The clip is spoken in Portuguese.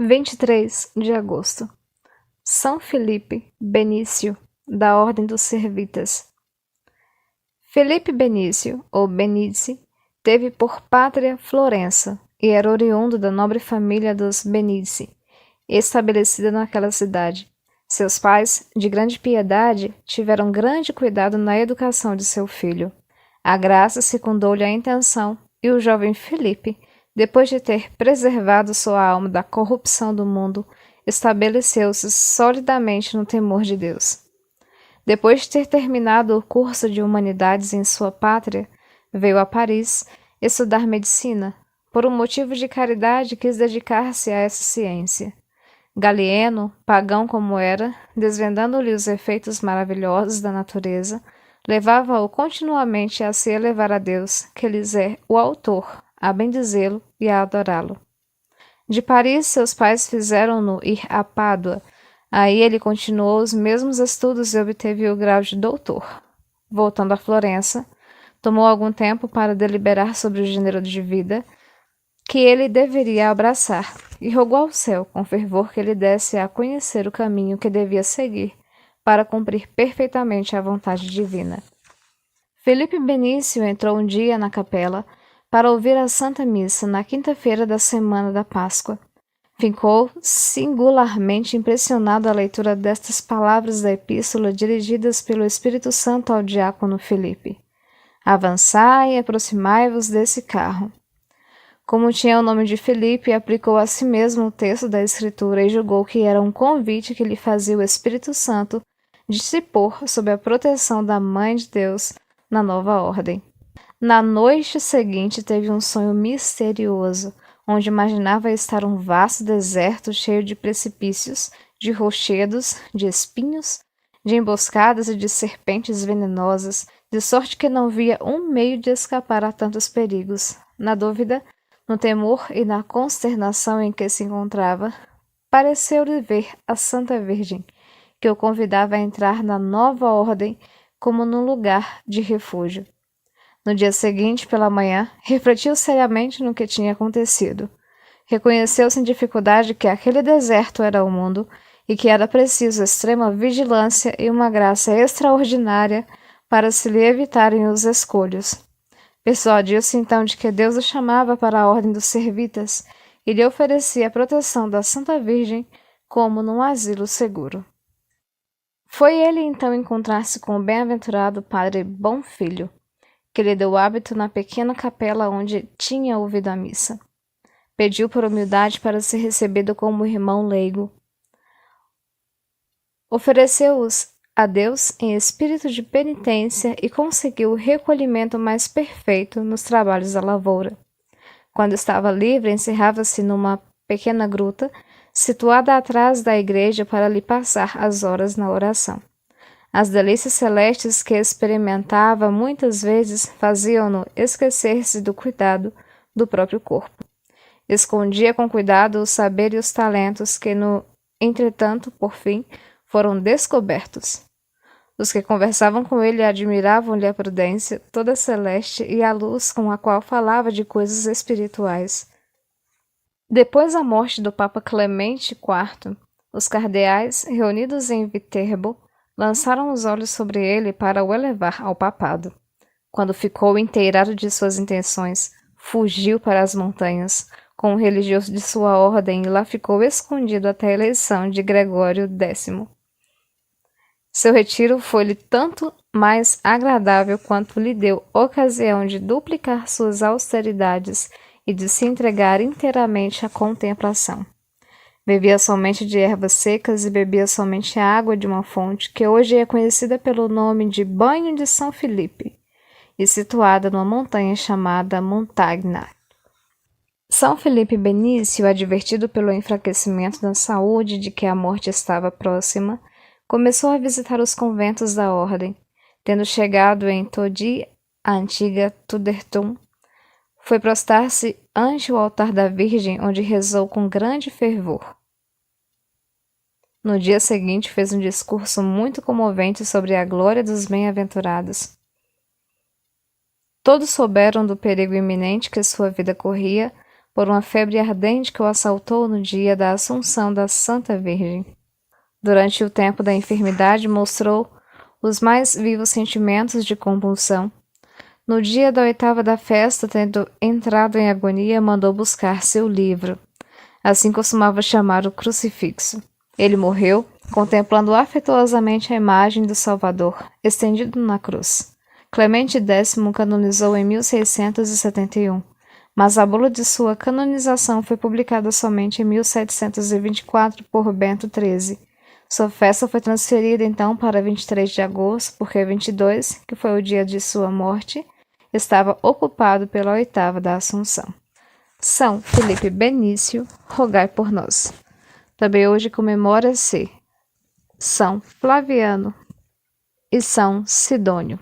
23 de agosto. São Filipe Benício, da Ordem dos Servitas. Filipe Benício, ou Benizi, teve por pátria Florença e era oriundo da nobre família dos Benizi, estabelecida naquela cidade. Seus pais, de grande piedade, tiveram grande cuidado na educação de seu filho. A graça secundou-lhe a intenção, e o jovem Filipe, depois de ter preservado sua alma da corrupção do mundo, estabeleceu-se solidamente no temor de Deus. Depois de ter terminado o curso de humanidades em sua pátria, veio a Paris estudar medicina. Por um motivo de caridade, quis dedicar-se a essa ciência. Galeno, pagão como era, desvendando-lhe os efeitos maravilhosos da natureza, levava-o continuamente a se elevar a Deus, que lhes é o autor, a bendizê-lo e a adorá-lo. De Paris, seus pais fizeram-no ir a Pádua. Aí ele continuou os mesmos estudos e obteve o grau de doutor. Voltando a Florença, tomou algum tempo para deliberar sobre o gênero de vida que ele deveria abraçar, e rogou ao céu com fervor que lhe desse a conhecer o caminho que devia seguir para cumprir perfeitamente a vontade divina. Filipe Benício entrou um dia na capela para ouvir a Santa Missa na quinta-feira da semana da Páscoa. Ficou singularmente impressionado à leitura destas palavras da epístola dirigidas pelo Espírito Santo ao diácono Filipe. Avançai e aproximai-vos desse carro. Como tinha o nome de Filipe, aplicou a si mesmo o texto da Escritura e julgou que era um convite que lhe fazia o Espírito Santo de se pôr sob a proteção da Mãe de Deus na nova ordem. Na noite seguinte teve um sonho misterioso, onde imaginava estar um vasto deserto cheio de precipícios, de rochedos, de espinhos, de emboscadas e de serpentes venenosas, de sorte que não via um meio de escapar a tantos perigos. Na dúvida, no temor e na consternação em que se encontrava, pareceu-lhe ver a Santa Virgem, que o convidava a entrar na nova ordem como num lugar de refúgio. No dia seguinte, pela manhã, refletiu seriamente no que tinha acontecido. Reconheceu sem dificuldade que aquele deserto era o mundo e que era preciso extrema vigilância e uma graça extraordinária para se lhe evitarem os escolhos. Persuadiu-se então de que Deus o chamava para a ordem dos servitas e lhe oferecia a proteção da Santa Virgem como num asilo seguro. Foi ele então encontrar-se com o bem-aventurado padre Bonfilho, que lhe deu hábito na pequena capela onde tinha ouvido a missa. Pediu por humildade para ser recebido como irmão leigo. Ofereceu-os a Deus em espírito de penitência e conseguiu o recolhimento mais perfeito nos trabalhos da lavoura. Quando estava livre, encerrava-se numa pequena gruta, situada atrás da igreja para lhe passar as horas na oração. As delícias celestes que experimentava muitas vezes faziam-no esquecer-se do cuidado do próprio corpo. Escondia com cuidado o saber e os talentos que, entretanto, por fim, foram descobertos. Os que conversavam com ele admiravam-lhe a prudência toda celeste e a luz com a qual falava de coisas espirituais. Depois da morte do Papa Clemente IV, os cardeais, reunidos em Viterbo, lançaram os olhos sobre ele para o elevar ao papado. Quando ficou inteirado de suas intenções, fugiu para as montanhas, com o religioso de sua ordem, e lá ficou escondido até a eleição de Gregório X. Seu retiro foi-lhe tanto mais agradável quanto lhe deu ocasião de duplicar suas austeridades e de se entregar inteiramente à contemplação. Bebia somente de ervas secas e bebia somente a água de uma fonte que hoje é conhecida pelo nome de Banho de São Filipe e situada numa montanha chamada Montagna. São Filipe Benício, advertido pelo enfraquecimento da saúde de que a morte estava próxima, começou a visitar os conventos da ordem. Tendo chegado em Todi, a antiga Tudertum, foi prostrar-se ante o altar da Virgem, onde rezou com grande fervor. No dia seguinte fez um discurso muito comovente sobre a glória dos bem-aventurados. Todos souberam do perigo iminente que sua vida corria, por uma febre ardente que o assaltou no dia da Assunção da Santa Virgem. Durante o tempo da enfermidade, mostrou os mais vivos sentimentos de compulsão. No dia da oitava da festa, tendo entrado em agonia, mandou buscar seu livro. Assim costumava chamar o crucifixo. Ele morreu, contemplando afetuosamente a imagem do Salvador, estendido na cruz. Clemente X canonizou em 1671, mas a bula de sua canonização foi publicada somente em 1724 por Bento XIII. Sua festa foi transferida então para 23 de agosto, porque 22, que foi o dia de sua morte, estava ocupado pela oitava da Assunção. São Felipe Benício, rogai por nós. Também hoje comemora-se São Flaviano e São Sidônio.